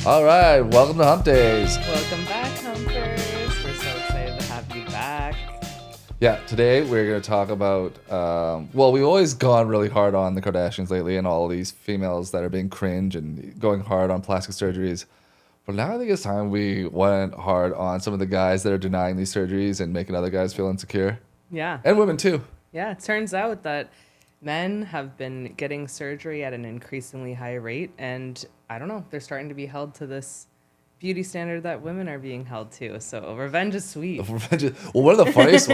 All right, welcome to Humpdays. Welcome back, Humpers. We're so excited to have you back. Yeah, today we're going to talk about, we've always gone really hard on the Kardashians lately and all these females that are being cringe and going hard on plastic surgeries. But now I think it's time we went hard on some of the guys that are denying these surgeries and making other guys feel insecure. Yeah. And women too. Yeah, it turns out that men have been getting surgery at an increasingly high rate, and I don't know, they're starting to be held to this beauty standard that women are being held to. So revenge is sweet. Well, one of the funniest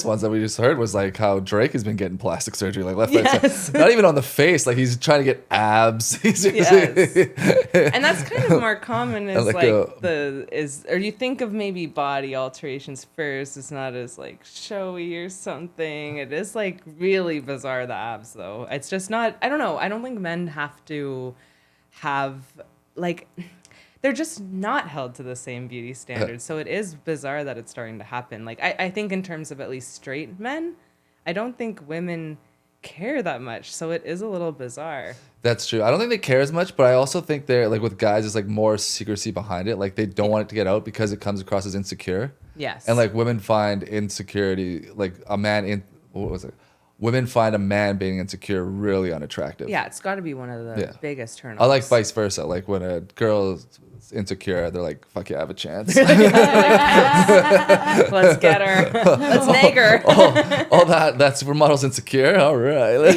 ones that we just heard was like how Drake has been getting plastic surgery, like left, right, center. Not even on the face, like he's trying to get abs. Yes. And that's kind of more common as or you think of maybe body alterations first. It's not as like showy or something. It is like really bizarre, the abs though. It's just not, I don't know. I don't think men have to have like, they're just not held to the same beauty standards. So it is bizarre that it's starting to happen. Like, I think in terms of at least straight men, I don't think women care that much. So it is a little bizarre. That's true. I don't think they care as much, but I also think they're like with guys, there's like more secrecy behind it. Like they don't want it to get out because it comes across as insecure. Yes. And like women find insecurity, like women find a man being insecure really unattractive. Yeah, it's got to be one of the biggest turn-offs. I like vice versa. Like when a girl's insecure, they're like, fuck yeah, I have a chance. Let's get her. Let's nag her. That's where models insecure? All right.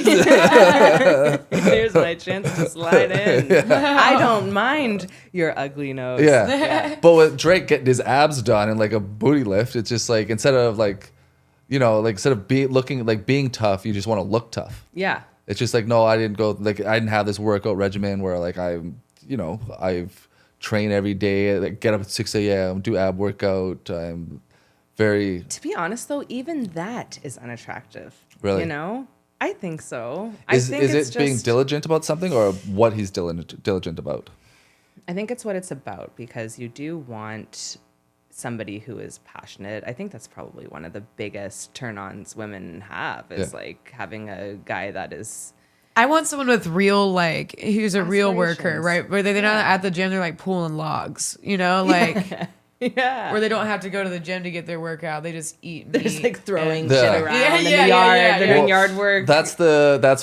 Here's my chance to slide in. Yeah. I don't mind your ugly nose. Yeah. But with Drake getting his abs done and like a booty lift, it's just like instead of being tough, you just want to look tough. Yeah. It's just like, no, I didn't have this workout regimen where like I've train every day, like get up at 6 a.m., do ab workout. I'm very... To be honest, though, even that is unattractive. Really? You know? I think so. Is it being diligent about something or what he's diligent about? I think it's what it's about because you do want somebody who is passionate. I think that's probably one of the biggest turn-ons women have is like having a guy that is... I want someone with real, like, who's a real worker, right? Where they're not at the gym, they're like pulling logs, you know? Like, where they don't have to go to the gym to get their workout. They just eat meat. They're just like throwing shit around in the yard. They're doing yard work. That's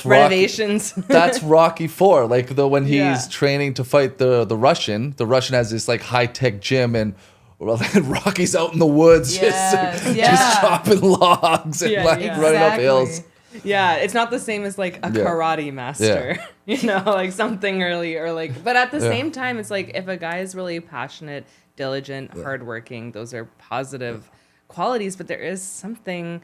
renovations. That's Rocky 4. Like, when he's training to fight the Russian has this, like, high-tech gym and Rocky's out in the woods just chopping logs and running up hills. Yeah, it's not the same as like a karate master, you know, like something early or like, but at the same time, it's like if a guy is really passionate, diligent, hardworking, those are positive qualities, but there is something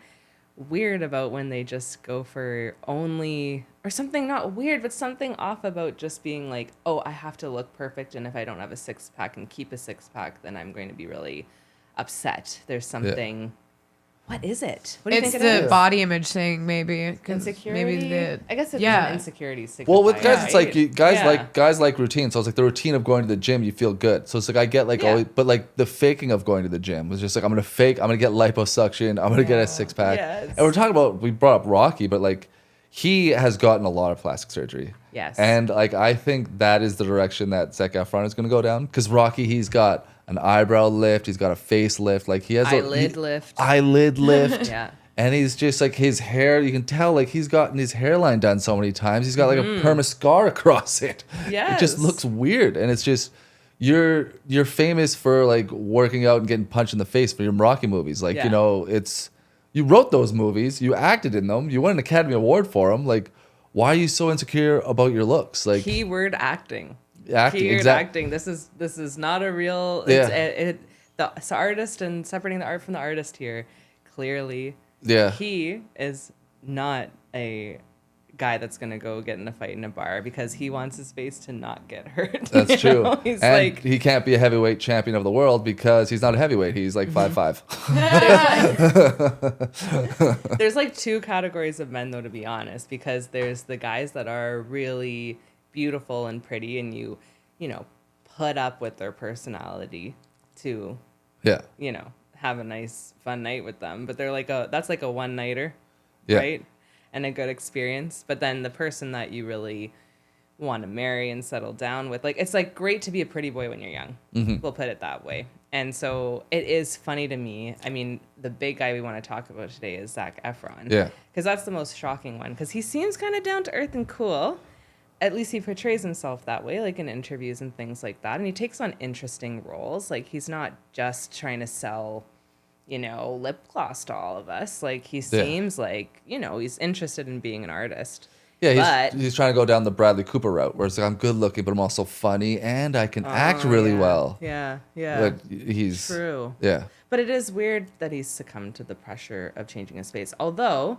weird about when they just go for only, or something not weird, but something off about just being like, oh, I have to look perfect. And if I don't have a six pack and keep a six pack, then I'm going to be really upset. There's something... Yeah. What is it? What do you think it is? It's the body image thing, maybe. Insecurity? I guess it's an insecurity signifier. Well, with guys, it's like guys like routine. So it's like the routine of going to the gym, you feel good. So it's like I get like but like the faking of going to the gym was just like I'm gonna get liposuction, I'm gonna get a six pack. Yes. And we brought up Rocky, but like he has gotten a lot of plastic surgery. Yes. And like I think that is the direction that Zach Efron is gonna go down. Because Rocky, he's got an eyebrow lift, he's got a face lift, like he has eyelid lift. Yeah. And he's just like his hair, you can tell like he's gotten his hairline done so many times. He's got like a perma scar across it. Yes. It just looks weird. And it's just you're famous for like working out and getting punched in the face for your Rocky movies. Like, you know, you wrote those movies, you acted in them, you won an Academy Award for them. Like, why are you so insecure about your looks? Like keyword acting. Acting. This is not a real. The artist and separating the art from the artist here. Clearly, he is not a guy that's gonna go get in a fight in a bar because he wants his face to not get hurt. That's true. He's and like, he can't be a heavyweight champion of the world because he's not a heavyweight. He's like 5'5". There's like two categories of men though, to be honest, because there's the guys that are really beautiful and pretty and you know, put up with their personality to, you know, have a nice fun night with them. But they're like that's like a one-nighter, right? And a good experience. But then the person that you really want to marry and settle down with. Like, it's like great to be a pretty boy when you're young. Mm-hmm. We'll put it that way. And so it is funny to me. I mean, the big guy we want to talk about today is Zach Efron. Yeah. Because that's the most shocking one. Because he seems kind of down to earth and cool. At least he portrays himself that way, like in interviews and things like that. And he takes on interesting roles. Like, he's not just trying to sell, you know, lip gloss to all of us. Like, he seems like, you know, he's interested in being an artist. Yeah, he's trying to go down the Bradley Cooper route, where it's like, I'm good looking, but I'm also funny, and I can act really well. Yeah. But he's... True. Yeah. But it is weird that he's succumbed to the pressure of changing his face. Although,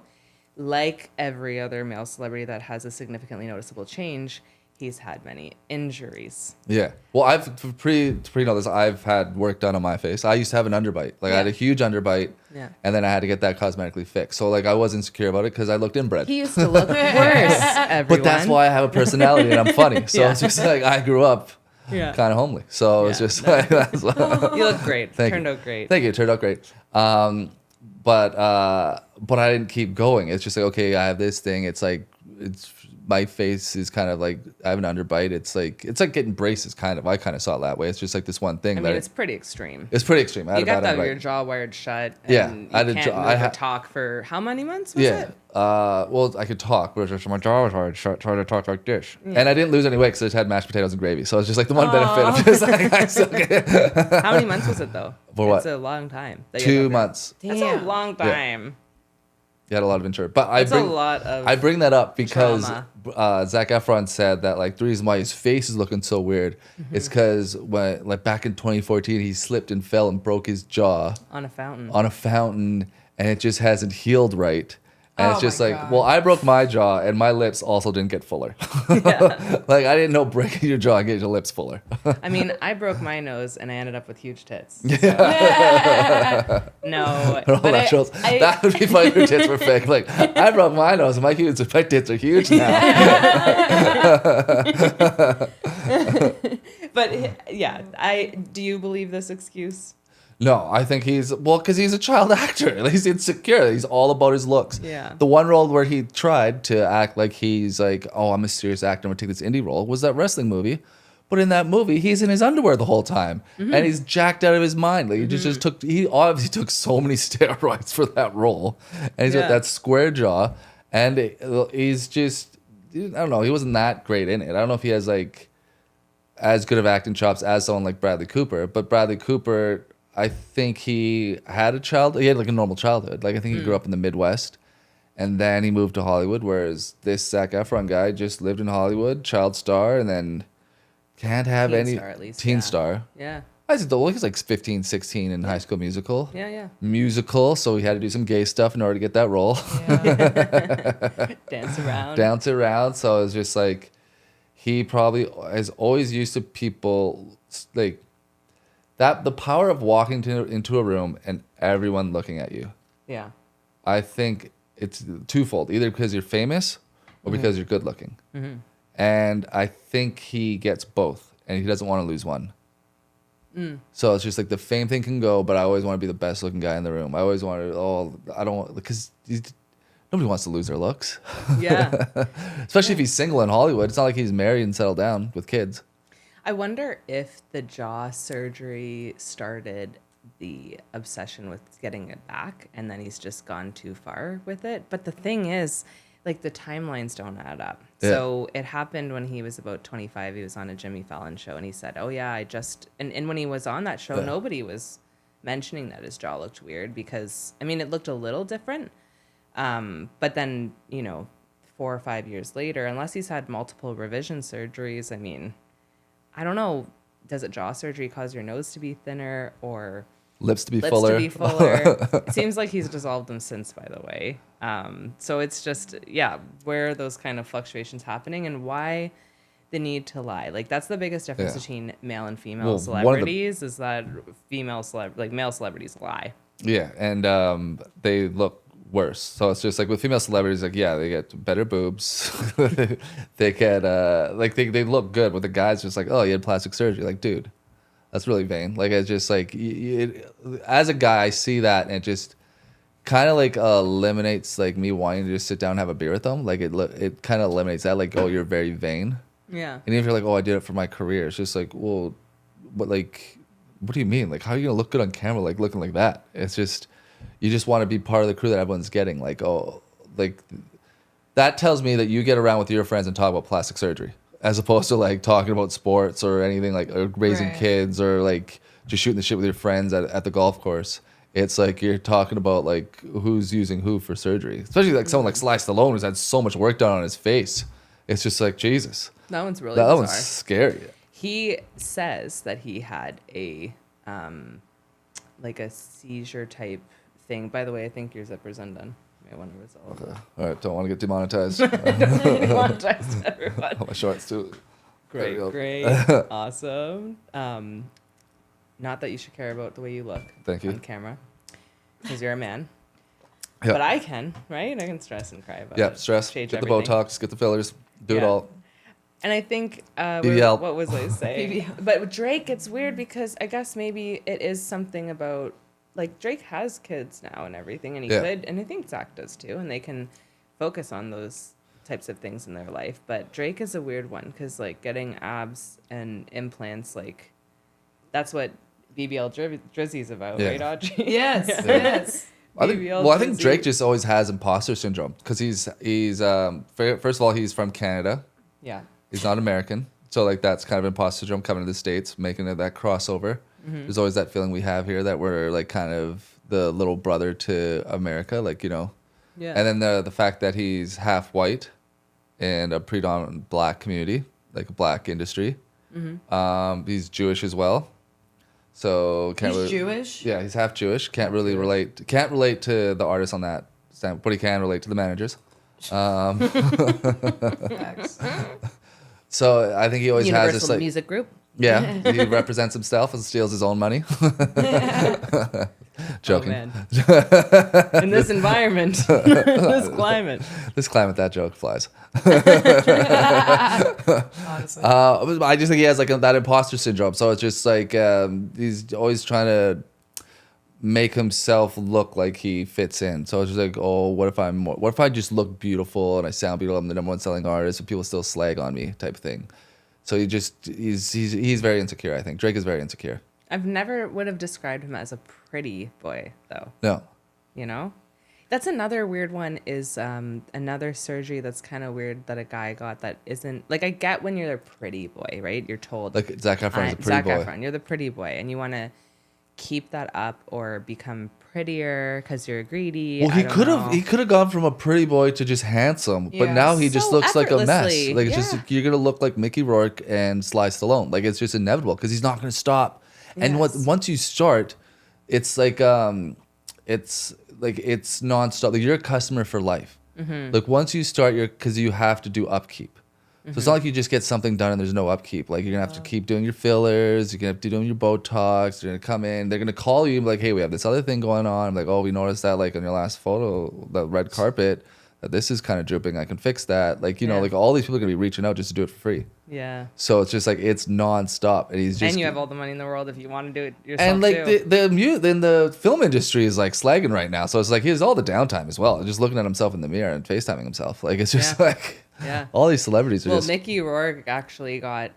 like every other male celebrity that has a significantly noticeable change, he's had many injuries. Yeah. Well, I've know this. I've had work done on my face. I used to have an underbite. Like, I had a huge underbite. Yeah. And then I had to get that cosmetically fixed. So, like, I was insecure about it because I looked inbred. He used to look worse, everyone. But that's why I have a personality and I'm funny. So it's just like I grew up kind of homely. So it's just like that's what, you look great. Turned out great. Thank you. Turned out great. But I didn't keep going. It's just like, okay, I have this thing. It's like my face is kind of like I have an underbite. It's like getting braces. Kind of. I kind of saw it that way. It's just like this one thing. I mean, it's pretty extreme. It's pretty extreme. You got that your jaw wired shut. And yeah, I did. I had talk for how many months? Was it? Well, I could talk, but my jaw was hard. Trying to talk like this, and I didn't lose any weight because I just had mashed potatoes and gravy. So it's just like the one benefit of just like I still get. How many months was it though? For what? It's a long time. 2 months. That's a long time. Yeah. You had a lot of insurance, but I bring that up because Zach Efron said that like the reason why his face is looking so weird is because when like back in 2014 he slipped and fell and broke his jaw on a fountain, and it just hasn't healed right. And it's just like, well, I broke my jaw and my lips also didn't get fuller. Yeah. Like, I didn't know breaking your jaw and getting your lips fuller. I mean, I broke my nose and I ended up with huge tits. So. Yeah. No. But that would be funny if your tits were fake. Like, I broke my nose and my tits are huge now. But, yeah, do you believe this excuse? No, I think because he's a child actor. He's insecure. He's all about his looks. Yeah. The one role where he tried to act like he's like, oh, I'm a serious actor, I'm going to take this indie role, was that wrestling movie. But in that movie, he's in his underwear the whole time. Mm-hmm. And he's jacked out of his mind. Like, he obviously took so many steroids for that role. And he's got that square jaw. And he's just, I don't know, he wasn't that great in it. I don't know if he has like as good of acting chops as someone like Bradley Cooper. But Bradley Cooper, I think he had like a normal childhood. Like, I think he grew up in the Midwest and then he moved to Hollywood, whereas this Zac Efron guy just lived in Hollywood, child star, and then can't have teen star. Yeah. I said, though, he's like 15, 16 in High School Musical. Yeah. Musical, so he had to do some gay stuff in order to get that role. Yeah. Dance around. So it's just like, he probably is always used to people like, that the power of walking into a room and everyone looking at you. Yeah. I think it's twofold, either because you're famous or because you're good looking. Mm-hmm. And I think he gets both and he doesn't want to lose one. So it's just like the fame thing can go, but I always want to be the best looking guy in the room. I always want to, because nobody wants to lose their looks. Yeah. Especially if he's single in Hollywood. It's not like he's married and settled down with kids. I wonder if the jaw surgery started the obsession with getting it back and then he's just gone too far with it. But the thing is, like, the timelines don't add up. Yeah. So it happened when he was about 25. He was on a Jimmy Fallon show and he said, oh, yeah, and when he was on that show, nobody was mentioning that his jaw looked weird because, I mean, it looked a little different. But then, 4 or 5 years later, unless he's had multiple revision surgeries, I mean, I don't know. Does it jaw surgery cause your nose to be thinner or lips to be fuller? It seems like he's dissolved them since, by the way. So it's just, where are those kind of fluctuations happening and why the need to lie? Like, that's the biggest difference between male and female celebrities is that male celebrities lie. Yeah, and they look worse. So it's just like with female celebrities, like, they get better boobs. They get they look good. With the guys, just like, oh, you had plastic surgery. Like, dude, that's really vain. Like, it's just like, as a guy, I see that and it just kind of like eliminates like me wanting to just sit down and have a beer with them. Like, it kind of eliminates that. Like, oh, you're very vain. Yeah. And even if you're like, oh, I did it for my career, it's just like, well, what do you mean? Like, how are you gonna look good on camera, like looking like that? It's just, you just want to be part of the crew that everyone's getting. Like, oh, like that tells me that you get around with your friends and talk about plastic surgery, as opposed to like talking about sports or anything, like or raising kids or like just shooting the shit with your friends at the golf course. It's like you're talking about like who's using who for surgery, especially like someone like Sylvester Stallone who's had so much work done on his face. It's just like, Jesus. That one's really bizarre. That one's scary. He says that he had a like a seizure type thing. By the way, I think your zipper's undone. I want to resolve. Okay. All right. Don't want to get demonetized. Demonetized, everyone. My shorts too. Great. Awesome. Not that you should care about the way you look. Thank you. On camera, because you're a man. Yep. But I can, right? I can stress and cry about it. Yeah, stress. Change get everything. the Botox. Get the fillers. Do it all. And I think, BBL. what was I saying? But with Drake, it's weird because I guess maybe it is something about, like, Drake has kids now and everything, and he could, and I think Zach does too, and they can focus on those types of things in their life. But Drake is a weird one because, like, getting abs and implants, like, that's what BBL Drizzy's about, right, Audrey? Yes. I think Drake just always has imposter syndrome because he's first of all, he's from Canada. Yeah. He's not American. So like that's kind of imposter syndrome coming to the States, making it that crossover. Mm-hmm. There's always that feeling we have here that we're like kind of the little brother to America, like, you know. Yeah. And then the fact that he's half white in a predominant black community, like a black industry. Mm-hmm. He's Jewish as well. So he's Jewish? Yeah, he's half Jewish. Can't relate to the artists on that standpoint, but he can relate to the managers. So I think he always has this like music group. Yeah, he represents himself and steals his own money. Joking. Oh, man. In this environment, this climate, that joke flies. Honestly, I just think he has like that imposter syndrome. So it's just like he's always trying to make himself look like he fits in. So it's just like, oh, what if I just look beautiful and I sound beautiful? I'm the number one selling artist, but people still slag on me, type of thing. So he's very insecure. I think Drake is very insecure. I've never would have described him as a pretty boy though. No. You know, that's another weird one. Is another surgery that's kind of weird that a guy got that isn't like, I get when you're a pretty boy, right? You're told like Zach Efron is a pretty boy. Zach Efron, you're the pretty boy, and you want to keep that up or become prettier because you're greedy. Well, he could have gone from a pretty boy to just handsome, but now he just looks like a mess. Like it's just you're gonna look like Mickey Rourke and Sly Stallone. Like it's just inevitable because he's not gonna stop. Yes. And once you start, it's like it's nonstop. Like you're a customer for life. Mm-hmm. Like once you start, because you have to do upkeep. So it's not like you just get something done and there's no upkeep. Like you're gonna have to keep doing your fillers, you're gonna have to do doing your Botox, you're gonna come in, they're gonna call you and be like, hey, we have this other thing going on. I'm like, oh, we noticed that like on your last photo, the red carpet, that this is kind of drooping, I can fix that. Like, you know, like all these people are gonna be reaching out just to do it for free. Yeah. So it's just like it's nonstop. And you have all the money in the world if you want to do it yourself. And like the film industry is like slagging right now. So it's like he has all the downtime as well. Just looking at himself in the mirror and FaceTiming himself. Like it's just like all these celebrities are Mickey Rourke actually got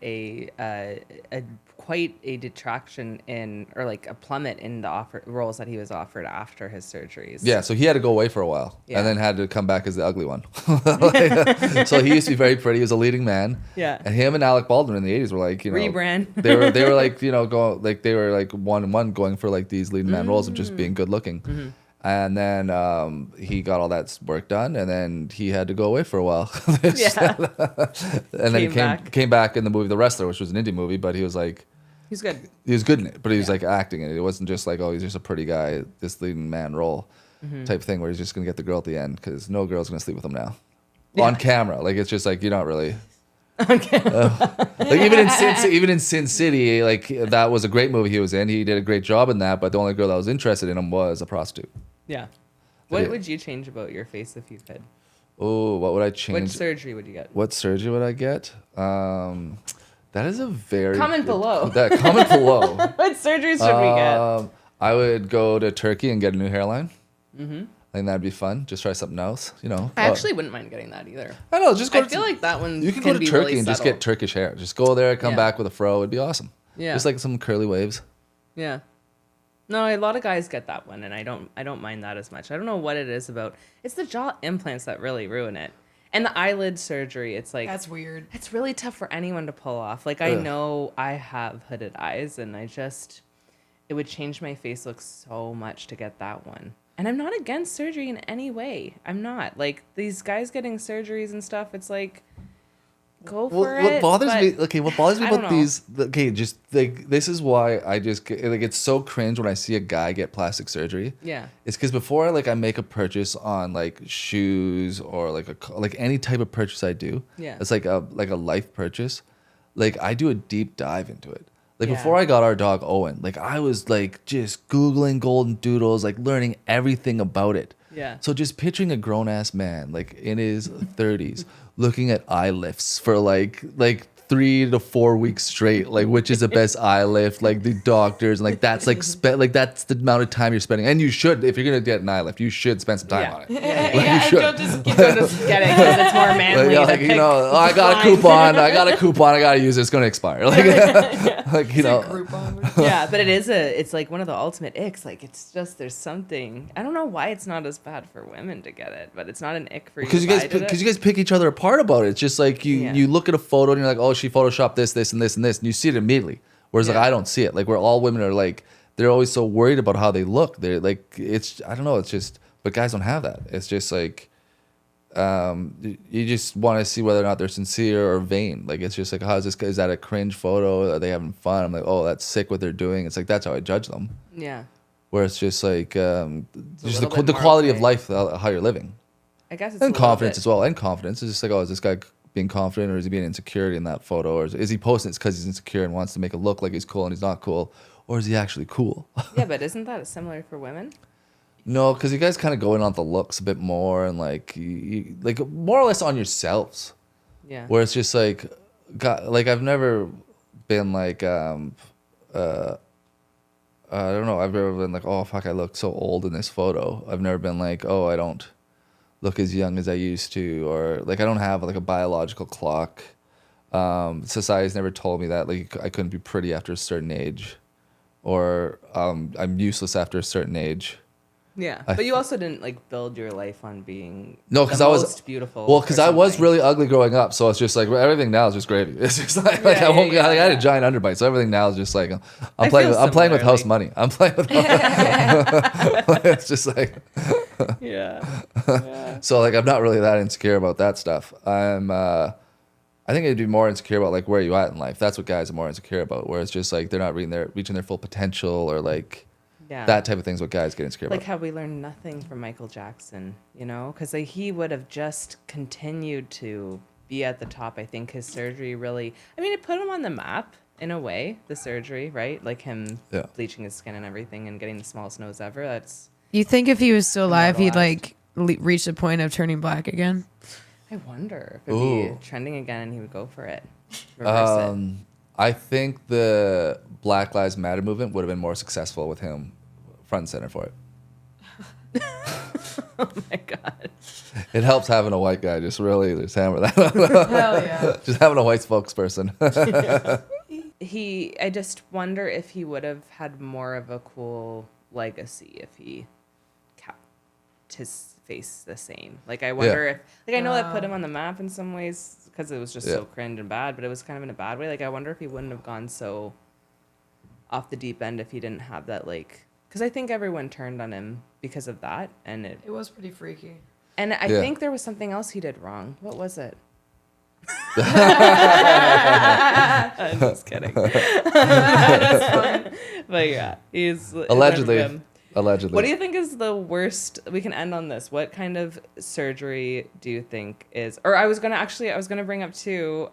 quite a detraction or like a plummet in the roles that he was offered after his surgeries. Yeah, so he had to go away for a while and then had to come back as the ugly one. So he used to be very pretty. He was a leading man. Yeah. And him and Alec Baldwin in the 80s were like, you know, rebrand. They were like, you know, they were like 1-1 going for like these leading man roles of just being good looking. Mm-hmm. And then he got all that work done, and then he had to go away for a while. And then he came back in the movie The Wrestler, which was an indie movie, but he was like, he's good. He was good in it, but he was like acting in it. It wasn't just like, oh, he's just a pretty guy, this leading man role type thing where he's just gonna get the girl at the end because no girl's gonna sleep with him now on camera. Like it's just like you're not really. Like even in Sin City, like that was a great movie he was in. He did a great job in that, but the only girl that was interested in him was a prostitute. Yeah. What would you change about your face if you could? Oh, what would I change? What surgery would you get? What surgery would I get? That is a very comment below. Comment below. What surgeries should we get? I would go to Turkey and get a new hairline. Mm-hmm. I think that'd be fun. Just try something else, you know. I actually wouldn't mind getting that either. I know. Just go. I feel like that one. You can go to Turkey really and just get Turkish hair. Just go there, come back with a fro. It'd be awesome. Yeah. Just like some curly waves. Yeah. No, a lot of guys get that one, and I don't mind that as much. I don't know what it is about. It's the jaw implants that really ruin it. And the eyelid surgery, it's like... That's weird. It's really tough for anyone to pull off. Like, I know I have hooded eyes, and it would change my face look so much to get that one. And I'm not against surgery in any way. I'm not. Like, these guys getting surgeries and stuff, it's like... Go for it. What bothers me about know. these? Okay, just like this is why I just like it's so cringe when I see a guy get plastic surgery. Yeah, it's because before I make a purchase on like shoes or like any type of purchase I do. Yeah, it's like a life purchase. Like I do a deep dive into it. Like before I got our dog Owen, like I was like just Googling golden doodles, like learning everything about it. Yeah. So just picturing a grown ass man like in his 30s looking at eye lifts for like 3 to 4 weeks straight, like which is the best eye lift, like the doctors, and like that's like that's the amount of time you're spending. And you should, if you're gonna get an eye lift, you should spend some time on it. You don't just get it because it's more manly. I got a coupon, I gotta use it. It's gonna expire. Yeah, but it's like one of the ultimate icks. Like it's just there's something. I don't know why it's not as bad for women to get it, but it's not an ick for you. Because you guys pick each other apart about it. It's just like you look at a photo and you're like, oh, she photoshopped this, and this, and this, and you see it immediately. Whereas like I don't see it. Like where all women are like they're always so worried about how they look. They're like I don't know. It's just but guys don't have that. It's just like you just want to see whether or not they're sincere or vain. Like it's just like how is this guy? Is that a cringe photo? Are they having fun? I'm like, oh, that's sick what they're doing. It's like that's how I judge them. Yeah. Where it's just like just the quality of life, how you're living. I guess it's and confidence as well. And confidence is just like, oh, is this guy being confident or is he being insecure in that photo, or is he posting it because he's insecure and wants to make it look like he's cool and he's not cool, or is he actually cool? Yeah, but isn't that similar for women? No, because you guys kind of go in on the looks a bit more and like you, like more or less on yourselves. Yeah. Where it's just like, God, like I've never been like I don't know. I've never been like, oh fuck, I look so old in this photo. I've never been like, oh, I don't look as young as I used to, or like I don't have like a biological clock. Society's never told me that like I couldn't be pretty after a certain age, or I'm useless after a certain age. Yeah, but you also didn't like build your life on being because I was beautiful. Well, because I was really ugly growing up, so it's just like everything now is just gravy. It's just like I had a giant underbite, so everything now is just like I'm playing with house money. I'm playing with. It's just like. Yeah. So like I'm not really that insecure about that stuff. I think I'd be more insecure about like where you at in life. That's what guys are more insecure about. Where it's just like they're not reaching their full potential, or like. Yeah. That type of thing's what guys get insecure about. Like how we learned nothing from Michael Jackson, you know? Because like, he would have just continued to be at the top. I think his surgery really... I mean, it put him on the map in a way, the surgery, right? Like him bleaching his skin and everything and getting the smallest nose ever. That's... You think if he was still alive, he'd like reach the point of turning black again? I wonder if it'd be trending again and he would go for it. Reverse it. I think the Black Lives Matter movement would have been more successful with him front and center for it. Oh my God. It helps having a white guy just hammer that. Hell yeah. Just having a white spokesperson. I just wonder if he would have had more of a cool legacy if he kept his face the same. Like I wonder if, like I know that put him on the map in some ways because it was just so cringe and bad, but it was kind of in a bad way. Like I wonder if he wouldn't have gone so off the deep end if he didn't have that like. Because I think everyone turned on him because of that, and it was pretty freaky. And I think there was something else he did wrong. What was it? I'm just kidding. That's fine. But yeah, he's allegedly. Allegedly. What do you think is the worst? We can end on this. What kind of surgery do you think is? Or I was gonna bring up too.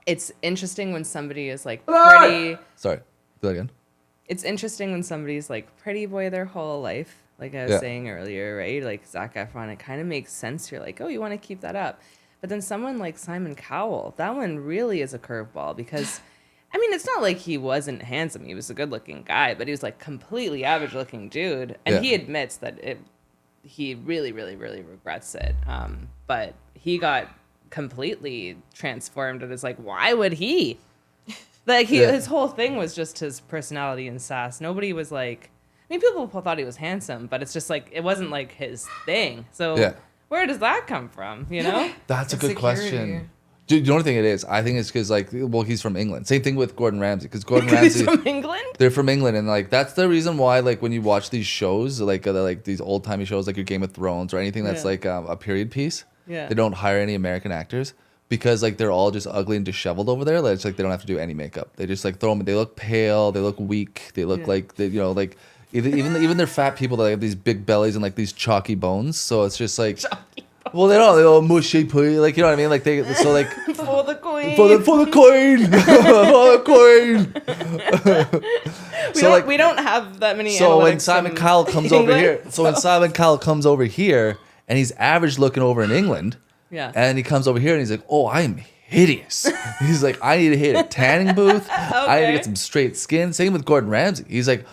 It's interesting when somebody is like pretty. Sorry. Do that again. It's interesting when somebody's like pretty boy their whole life, like I was saying earlier, right? Like Zach Efron, it kind of makes sense. You're like, oh, you want to keep that up. But then someone like Simon Cowell, that one really is a curveball because, I mean, it's not like he wasn't handsome. He was a good looking guy, but he was like completely average looking dude. And he admits that he really, really, really regrets it. But he got completely transformed, and it's like, why would he? Like his whole thing was just his personality and sass. Nobody was like, I mean, people thought he was handsome, but it's just like it wasn't like his thing. So where does that come from? You know, that's a good question. Dude, the only thing it is, I think it's because like, well, he's from England. Same thing with Gordon Ramsay, because Gordon Ramsay he's from England. They're from England, and like that's the reason why like when you watch these shows, like these old timey shows, like your Game of Thrones or anything that's like a period piece, they don't hire any American actors. Because like they're all just ugly and disheveled over there. Like, it's like they don't have to do any makeup. They just like throw them. They look pale. They look weak. They look like they, like even they're fat people that have these big bellies and like these chalky bones. So it's just like, well, they don't. They're all mushy, like you know what I mean. Like they so like for the queen, for the coin, for the coin. We don't have that many. So when Simon Cowell comes over here, when Simon Cowell comes over here, and he's average looking over in England. Yeah. And he comes over here and he's like, oh, I'm hideous. He's like, I need to hit a tanning booth. I need to get some straight skin. Same with Gordon Ramsay. He's like,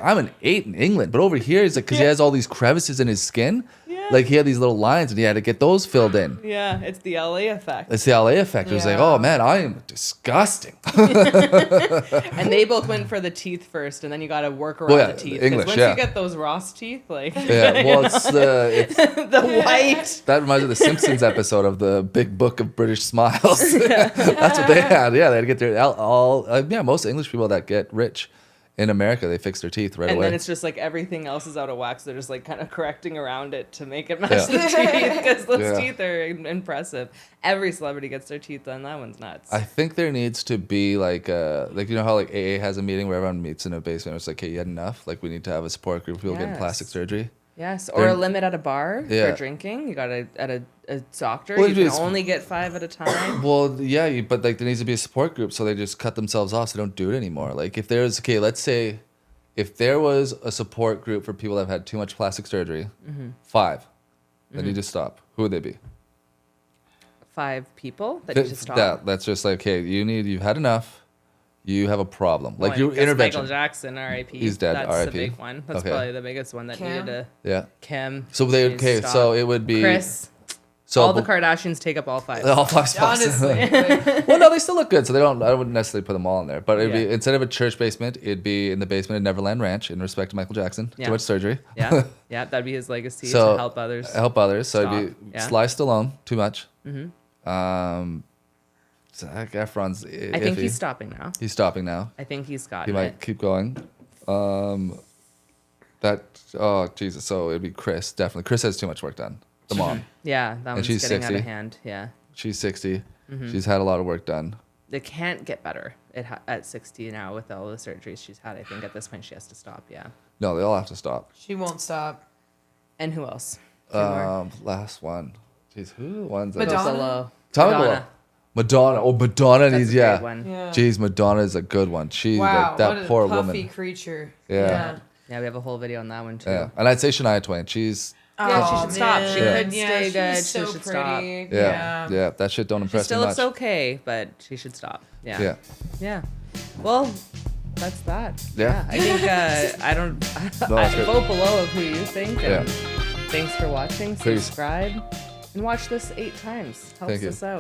I'm an 8 in England. But over here, he's like, because he has all these crevices in his skin. Yeah. Like he had these little lines and he had to get those filled in. Yeah, it's the LA effect. It's the LA effect. It was like, oh man, I am disgusting. And they both went for the teeth first, and then you got to work around the teeth. English, once you get those Ross teeth, like it's the white. That reminds me of the Simpsons episode of the Big Book of British Smiles. That's what they had. Yeah, they had to get their most English people that get rich in America, they fix their teeth right away. And then it's just like everything else is out of wax. They're just like kind of correcting around it to make it match the teeth, because those teeth are impressive. Every celebrity gets their teeth done. That one's nuts. I think there needs to be like you know how like AA has a meeting where everyone meets in a basement. It's like, hey, you had enough? Like we need to have a support group of people getting plastic surgery. Yes, or a limit at a bar for drinking. You got at a doctor. You can only get 5 at a time. Well, yeah, but like there needs to be a support group, so they just cut themselves off. So they don't do it anymore. Like if there's let's say if there was a support group for people that have had too much plastic surgery, 5, that need to stop. Who would they be? 5 people that need to stop. That's just like, hey, you've had enough. You have a problem. Like your intervention. Michael Jackson, R.I.P. He's dead. That's R.I.P. the big one. That's probably the biggest one that needed to. Yeah. Kim. So so it would be Chris. So all the Kardashians take up all 5. All 5 spots. Honestly. Well, no, they still look good, so I wouldn't necessarily put them all in there. But it'd be, instead of a church basement, it'd be in the basement of Neverland Ranch in respect to Michael Jackson. Too much surgery. Yeah, that'd be his legacy, to help others. So it'd be Sly Stallone, too much. Zach Efron's I think he's stopping now. He's stopping now. I think he's got He might keep going. Jesus. So it'd be Chris, definitely. Chris has too much work done. The mom. Yeah, that one's she's getting 60. out of hand. Yeah. She's 60. She's had a lot of work done. It can't get better at 60 now with all the surgeries she's had. I think at this point she has to stop. Yeah. No, they all have to stop. She won't stop. And who else? Last one. Jeez, who are the ones that Madonna. Oh, Madonna needs one. Jeez, Madonna is a good one. She's like that poor puffy woman. Creature. Yeah, we have a whole video on that one too. Yeah, and I'd say Shania Twain. She's she should stop. She could stay good. So she should stop. Yeah, that shit don't impress me much. She still looks okay, but she should stop. Yeah. Well, that's that. Yeah. I think I don't. Vote below of who you think. And thanks for watching. Subscribe and watch this 8 times. Helps us out.